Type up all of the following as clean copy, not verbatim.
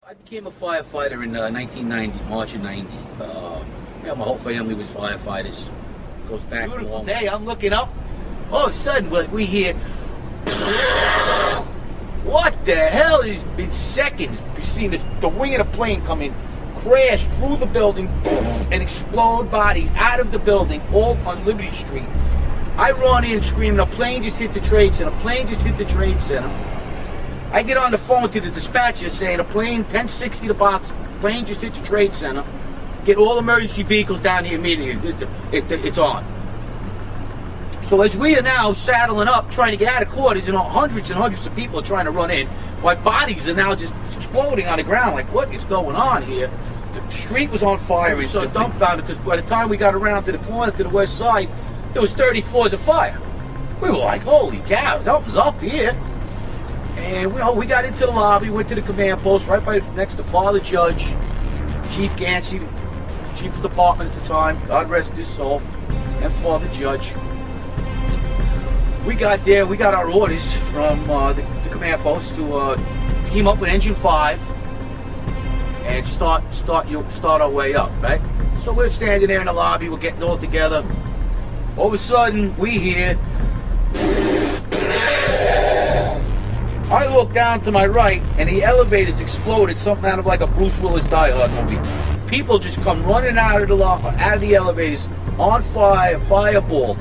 I became a firefighter in 1990, March of 90. Yeah, my whole family was firefighters. Goes back. Beautiful day. I'm looking up. All of a sudden, we hear. What the hell? Is in seconds? You've seen the wing of the plane come in, crash through the building, and explode bodies out of the building, all on Liberty Street. I run in screaming, "A plane just hit the Trade Center! A plane just hit the Trade Center!" I get on the phone to the dispatcher saying a plane, 1060 the box, plane just hit the Trade Center. Get all emergency vehicles down here immediately. It's on. So as we are now saddling up, trying to get out of quarters, and hundreds and hundreds of people are trying to run in, while bodies are now just exploding on the ground. Like, what is going on here? The street was on fire. We were so dumbfounded because by the time we got around to the corner, to the west side, there was 30 floors of fire. We were like, holy cow, something's up here. And we got into the lobby, went to the command post right next to Father Judge, Chief Gansey, Chief of Department at the time, God rest his soul, and Father Judge. We got there, we got our orders from the command post to team up with Engine 5 and start our way up, right? So we're standing there in the lobby, we're getting all together. All of a sudden, we hear. I look down to my right, and the elevators exploded, something out of like a Bruce Willis Die Hard movie. People just come running out of the elevators, on fire, fireball.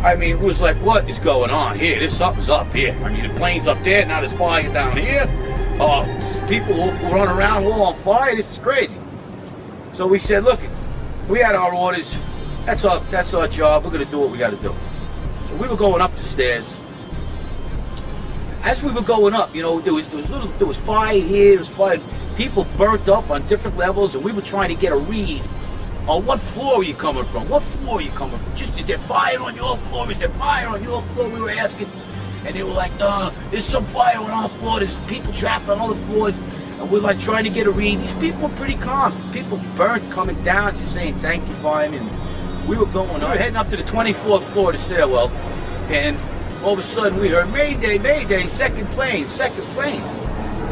I mean, it was like, what is going on here? Something's up here. I mean, the plane's up there, now there's fire down here. People who run around all on fire. This is crazy. So we said, look, we had our orders. That's our job. We're going to do what we got to do. So we were going up the stairs. As we were going up, you know, there was fire here, there was fire. People burnt up on different levels, and we were trying to get a read on what floor are you coming from? What floor are you coming from? Just, is there fire on your floor? Is there fire on your floor? We were asking, and they were like, no, there's some fire on our floor. There's people trapped on other floors, and we're like trying to get a read. These people were pretty calm. People burnt coming down, just saying thank you, firemen. We were going up. We were heading up to the 24th floor of the stairwell, and all of a sudden we heard, Mayday, Mayday, second plane, second plane.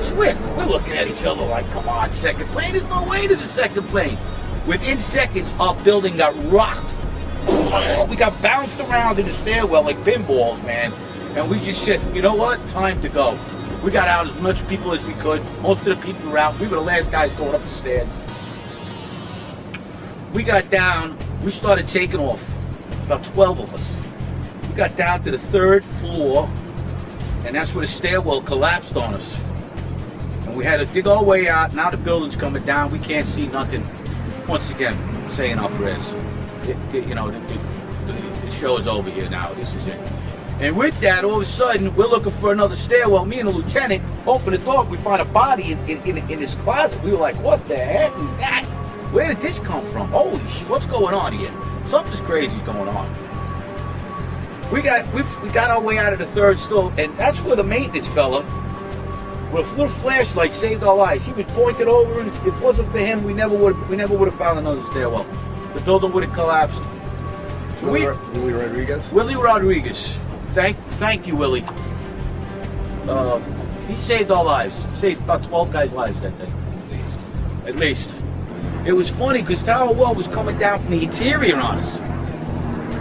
Swift, we're looking at each other like, come on, second plane, there's no way there's a second plane. Within seconds, our building got rocked. We got bounced around in the stairwell like pinballs, man. And we just said, you know what, time to go. We got out as much people as we could. Most of the people were out. We were the last guys going up the stairs. We got down, we started taking off, about 12 of us. We got down to the 3rd floor, and that's where the stairwell collapsed on us. And we had to dig our way out. Now the building's coming down. We can't see nothing. Once again, saying our prayers. You know, the show is over here now. This is it. And with that, all of a sudden, we're looking for another stairwell. Me and the lieutenant open the door. We find a body in this closet. We were like, what the heck is that? Where did this come from? Holy shit, what's going on here? Something's crazy going on. We got our way out of the 3rd store, and that's where the maintenance fella with a little flashlight saved our lives. He was pointed over, and if it wasn't for him, we never would have found another stairwell. The building would have collapsed. So Willie Rodriguez? Willie Rodriguez. Thank you, Willie. He saved our lives. He saved about 12 guys' lives that day. At least. It was funny because Tower Well was coming down from the interior on us.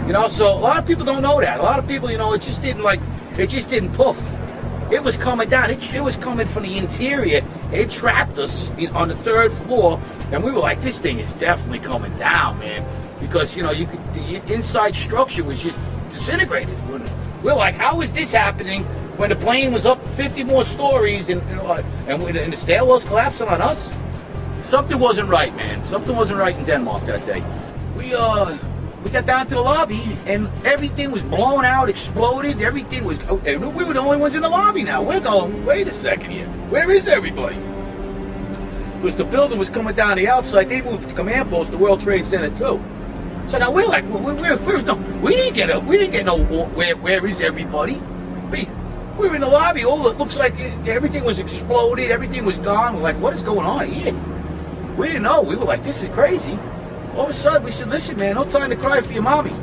You know, so a lot of people don't know that. A lot of people, you know, it just didn't poof. It was coming down. It was coming from the interior. It trapped us on the 3rd floor, and we were like, this thing is definitely coming down, man. Because, you know, the inside structure was just disintegrated. We're like, how is this happening when the plane was up 50 more stories and the stairwell's collapsing on us? Something wasn't right, man. Something wasn't right in Denmark that day. We got down to the lobby, and everything was blown out, exploded. Everything was. We were the only ones in the lobby now. We're going, wait a second here. Where is everybody? Because the building was coming down the outside. They moved the command post to World Trade Center too. So now we're like, we didn't get no. Where is everybody? We were in the lobby. It looks like everything was exploded. Everything was gone. We're like, what is going on here? We didn't know. We were like, this is crazy. All of a sudden, we said, listen, man, no time to cry for your mommy.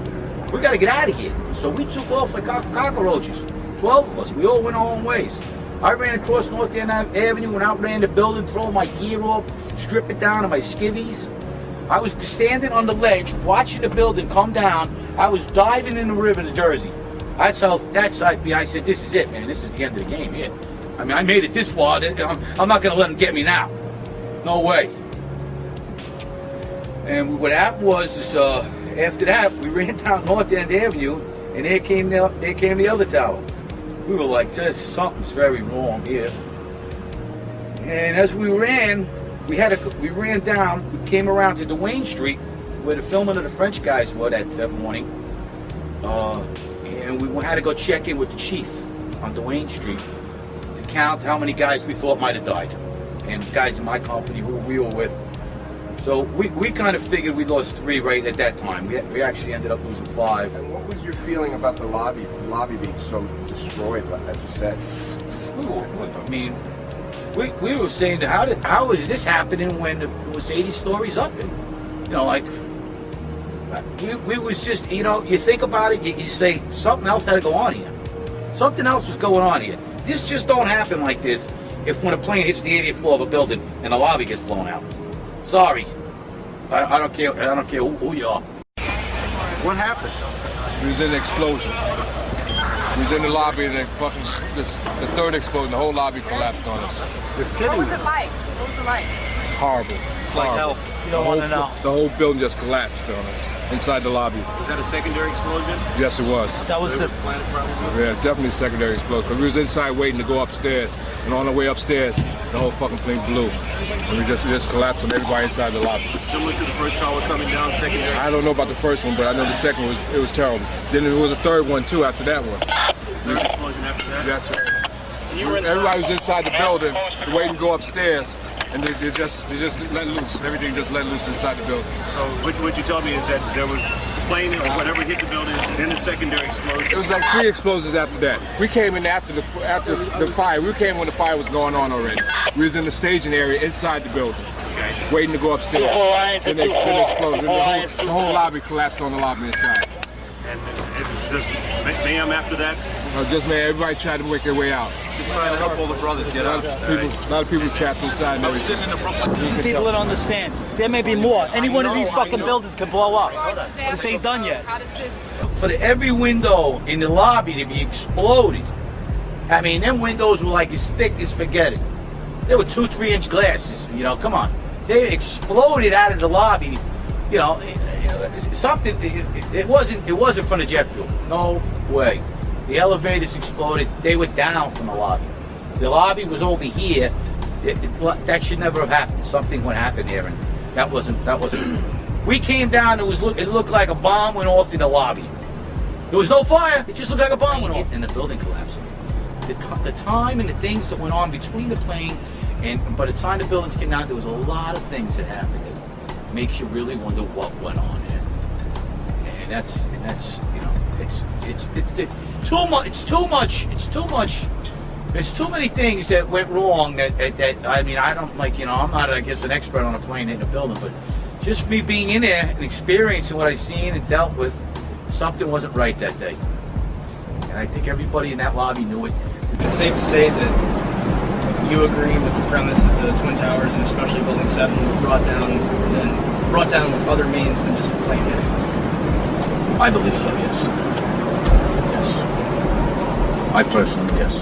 We got to get out of here. So we took off like cockroaches. 12 of us. We all went our own ways. I ran across North End Avenue, went out, ran the building, throwing my gear off, strip it down to my skivvies. I was standing on the ledge, watching the building come down. I was diving in the river to Jersey. That's how, I said, this is it, man. This is the end of the game here. I mean, I made it this far. I'm not going to let them get me now. No way. And what happened was, after that, we ran down North End Avenue, and there came the other tower. We were like, something's very wrong here. And as we ran, we ran down, we came around to Duane Street, where the filming of the French guys were that morning. And we had to go check in with the chief on Duane Street to count how many guys we thought might have died. And guys in my company who we were with. So we kind of figured we lost 3 right at that time. We actually ended up losing 5. And what was your feeling about the lobby being so destroyed, as you said? I mean, we were saying, how is this happening when it was 80 stories up? And, you know, like, we was just, you know, you think about it, you say, something else had to go on here. Something else was going on here. This just don't happen like this if when a plane hits the 80th floor of a building and the lobby gets blown out. Sorry. I don't care who you are. What happened? We was in an explosion. We was in the lobby and the third explosion, the whole lobby collapsed on us. What was it like? What was it like? Horrible. It's like hell. You don't want to know. The whole building just collapsed on us inside the lobby. Was that a secondary explosion? Yes, it was. That was the planet probably? Yeah, definitely secondary explosion. Because we was inside waiting to go upstairs. And on the way upstairs, the whole fucking thing blew. And we just collapsed on everybody inside the lobby. Similar to the first tower coming down, secondary? I don't know about the first one, but I know the second one, it was terrible. Then there was a third one too after that one. Third explosion after that? That's right. Everybody was inside the building, waiting to go upstairs. And they just let loose. Everything just let loose inside the building. So what you told me is that there was a plane or whatever hit the building, then a secondary explosion. It was like 3 explosions after that. We came in after the fire. We came when the fire was going on already. We was in the staging area inside the building, waiting to go upstairs. Then they exploded. The whole lobby collapsed on the lobby inside. And it's just mayhem after that? Just man, everybody tried to make their way out. Just trying to help all the brothers get out. A lot of people trapped inside and everything. People don't understand. There may be more. Any one of these fucking buildings could blow up. This ain't done yet. For every window in the lobby to be exploded, I mean, them windows were like as thick as forget it. They were 2-3 inch glasses, you know, come on. They exploded out of the lobby, you know, something, it wasn't from the jet fuel, no way. The elevators exploded, they were down from the lobby. The lobby was over here, that should never have happened. Something would happen there, and that wasn't, we came down, it looked like a bomb went off in the lobby. There was no fire, it just looked like a bomb went off, and the building collapsed. The time and the things that went on between the plane and by the time the buildings came down, there was a lot of things that happened that makes you really wonder what went on there. And that's you know, it's too much. There's too many things that went wrong that I mean, I don't like, you know, I'm not, I guess, an expert on a plane hitting a building, but just me being in there and experiencing what I've seen and dealt with, something wasn't right that day. And I think everybody in that lobby knew it. It's safe to say that you agree with the premise that the Twin Towers, and especially Building 7, were brought down with other means than just a plane hitting. I believe so, yes. Yes. I personally, yes.